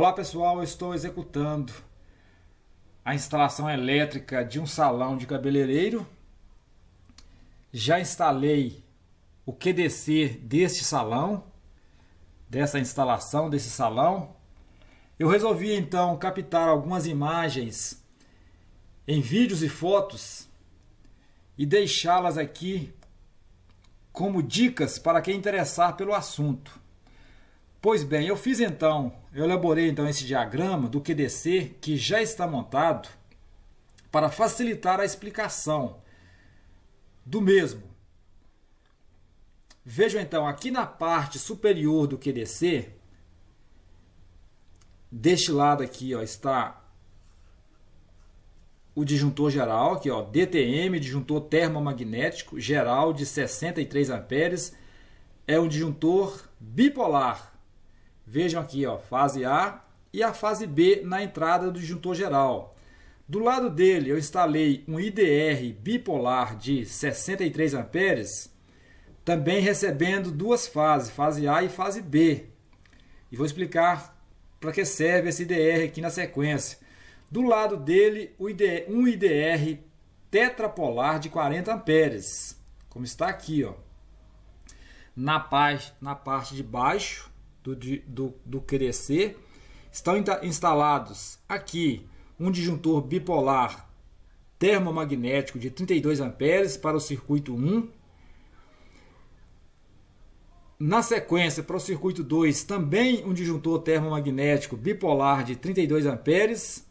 Olá pessoal, eu estou executando a instalação elétrica de um salão de cabeleireiro. Já instalei o QDC deste salão, dessa instalação desse salão. Eu resolvi então captar algumas imagens em vídeos e fotos e deixá-las aqui como dicas para quem interessar pelo assunto. Pois bem, eu elaborei então esse diagrama do QDC que já está montado para facilitar a explicação do mesmo. Vejam então, aqui na parte superior do QDC, deste lado aqui, ó, está o disjuntor geral, aqui, ó, DTM, disjuntor termomagnético geral de 63 amperes, é um disjuntor bipolar. Vejam aqui, ó, fase A e a fase B na entrada do disjuntor geral. Do lado dele eu instalei um IDR bipolar de 63 amperes, também recebendo duas fases, fase A e fase B. E vou explicar para que serve esse IDR aqui na sequência. Do lado dele, um IDR tetrapolar de 40 amperes, como está aqui, ó. Na parte de baixo do QDC estão instalados aqui um disjuntor bipolar termomagnético de 32 amperes para o circuito 1. Na sequência, para o circuito 2, também um disjuntor termomagnético bipolar de 32 amperes.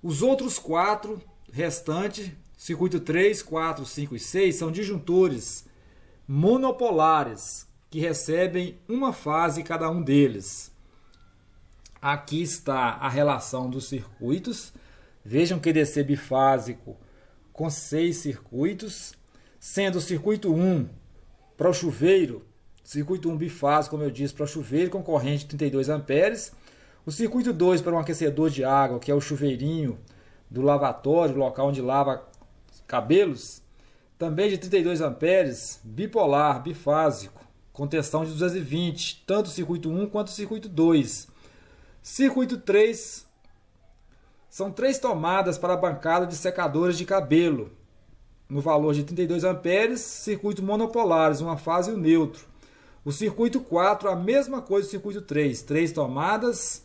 Os outros 4 restantes, circuito 3, 4, 5 e 6, são disjuntores monopolares que recebem uma fase cada um deles. Aqui está a relação dos circuitos. Vejam que QDC bifásico com 6 circuitos, sendo o circuito 1 para o chuveiro, circuito 1 bifásico, como eu disse, para o chuveiro com corrente de 32 amperes. O circuito 2 para um aquecedor de água, que é o chuveirinho do lavatório, local onde lava cabelos, também de 32 amperes, bipolar, bifásico, com tensão de 220, tanto o circuito 1 quanto o circuito 2. Circuito 3 são 3 tomadas para a bancada de secadores de cabelo, no valor de 32 amperes, circuito monopolares, uma fase e o neutro. O circuito 4, a mesma coisa do circuito 3, 3 tomadas,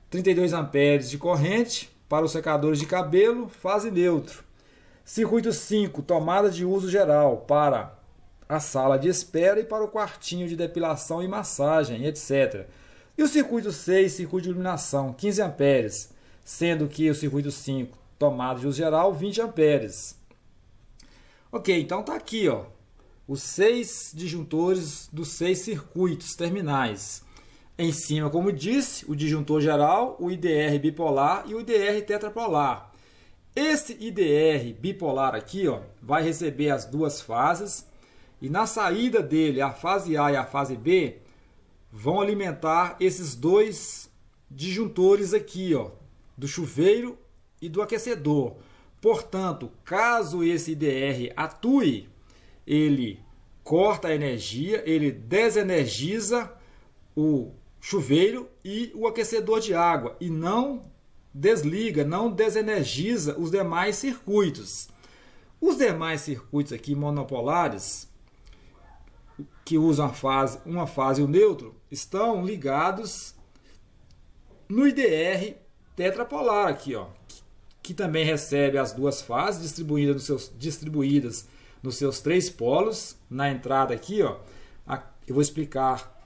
32 amperes de corrente para os secadores de cabelo, fase neutro. Circuito 5, tomada de uso geral para a sala de espera e para o quartinho de depilação e massagem, etc. E o circuito 6, circuito de iluminação, 15 amperes, sendo que o circuito 5, tomada de uso geral, 20 amperes. Ok, então está aqui, ó, os 6 disjuntores dos 6 circuitos terminais. Em cima, como disse, o disjuntor geral, o IDR bipolar e o IDR tetrapolar. Esse IDR bipolar aqui, ó, vai receber as duas fases e na saída dele, a fase A e a fase B, vão alimentar esses dois disjuntores aqui, ó, do chuveiro e do aquecedor. Portanto, caso esse IDR atue, ele corta a energia, ele desenergiza o chuveiro e o aquecedor de água e não desliga, não desenergiza os demais circuitos. Os demais circuitos aqui monopolares, que usam uma fase e o neutro, estão ligados no IDR tetrapolar aqui, ó, que também recebe as duas fases distribuídas nos seus 3 polos. Na entrada aqui, ó, eu vou explicar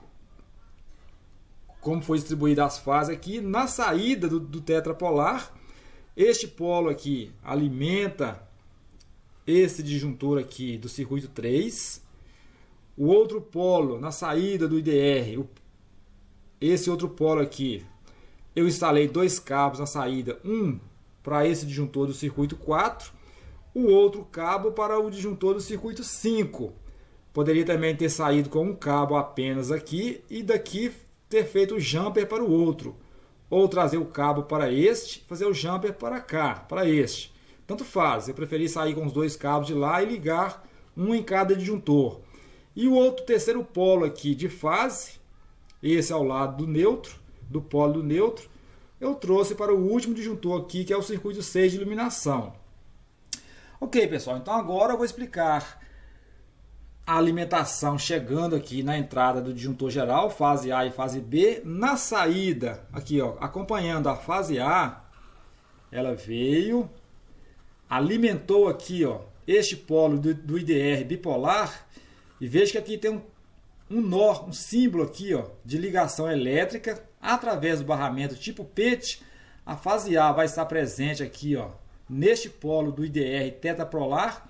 como foi distribuída as fases aqui. Na saída do tetrapolar, este polo aqui alimenta esse disjuntor aqui do circuito 3. O outro polo, na saída do IDR, esse outro polo aqui, eu instalei 2 cabos na saída, um para esse disjuntor do circuito 4, o outro cabo para o disjuntor do circuito 5. Poderia também ter saído com um cabo apenas aqui e daqui ter feito o jumper para o outro, ou trazer o cabo para este, fazer o jumper para cá, para este. Tanto faz, eu preferi sair com os 2 cabos de lá e ligar um em cada disjuntor. E o outro terceiro polo aqui de fase, esse ao lado do neutro, do polo do neutro, eu trouxe para o último disjuntor aqui, que é o circuito 6 de iluminação. Ok, pessoal, então agora eu vou explicar a alimentação chegando aqui na entrada do disjuntor geral, fase A e fase B. Na saída, aqui ó, acompanhando a fase A, ela veio, alimentou aqui ó, este polo do IDR bipolar, e veja que aqui tem um nó, um símbolo aqui ó, de ligação elétrica, através do barramento tipo PET. A fase A vai estar presente aqui ó, neste polo do IDR tetaprolar,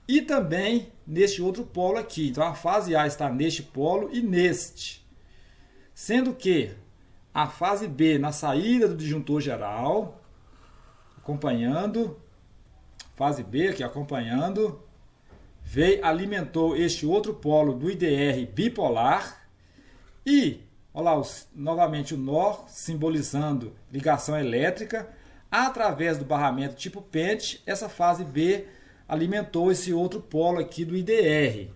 e também neste outro polo aqui. Então a fase A está neste polo e neste. Sendo que a fase B na saída do disjuntor geral, acompanhando, fase B aqui acompanhando, veio, alimentou este outro polo do IDR bipolar e, olha lá, novamente o nó simbolizando ligação elétrica, através do barramento tipo pente, essa fase B alimentou esse outro polo aqui do IDR.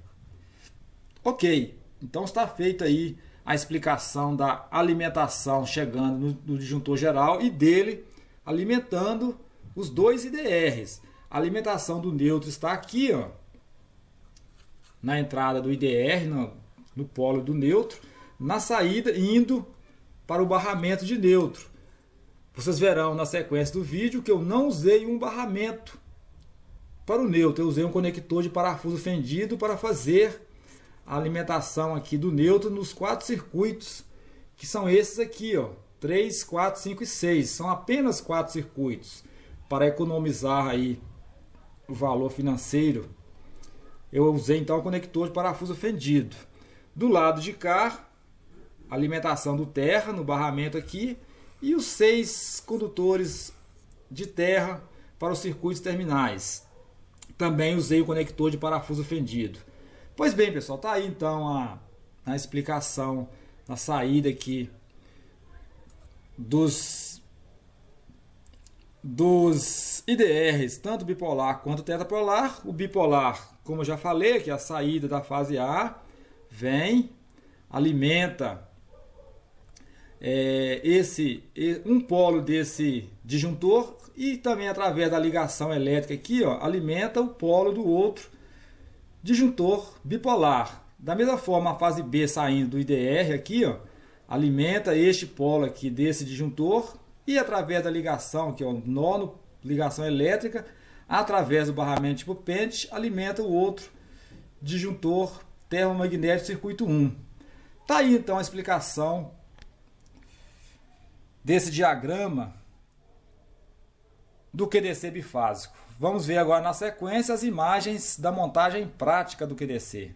Ok, então está feita aí a explicação da alimentação chegando no disjuntor geral e dele alimentando os dois IDRs. A alimentação do neutro está aqui, ó, na entrada do IDR, no polo do neutro, na saída indo para o barramento de neutro. Vocês verão na sequência do vídeo que eu não usei um barramento para o neutro, eu usei um conector de parafuso fendido para fazer a alimentação aqui do neutro nos 4 circuitos, que são esses aqui, ó, 3, 4, 5 e 6. São apenas 4 circuitos. Para economizar aí o valor financeiro, eu usei então o conector de parafuso fendido. Do lado de cá, alimentação do terra no barramento aqui, e os 6 condutores de terra para os circuitos terminais. Também usei o conector de parafuso fendido. Pois bem, pessoal, tá aí então a explicação na saída aqui dos IDRs, tanto bipolar quanto tetapolar. O bipolar, como eu já falei, que é a saída da fase A, vem, alimenta um polo desse disjuntor e também através da ligação elétrica aqui, ó, alimenta o polo do outro disjuntor bipolar. Da mesma forma, a fase B saindo do IDR aqui, ó, alimenta este polo aqui desse disjuntor e através da ligação, que é o nó, ligação elétrica, através do barramento tipo pente, alimenta o outro disjuntor termomagnético circuito 1. Tá aí então a explicação desse diagrama do QDC bifásico. Vamos ver agora na sequência as imagens da montagem prática do QDC.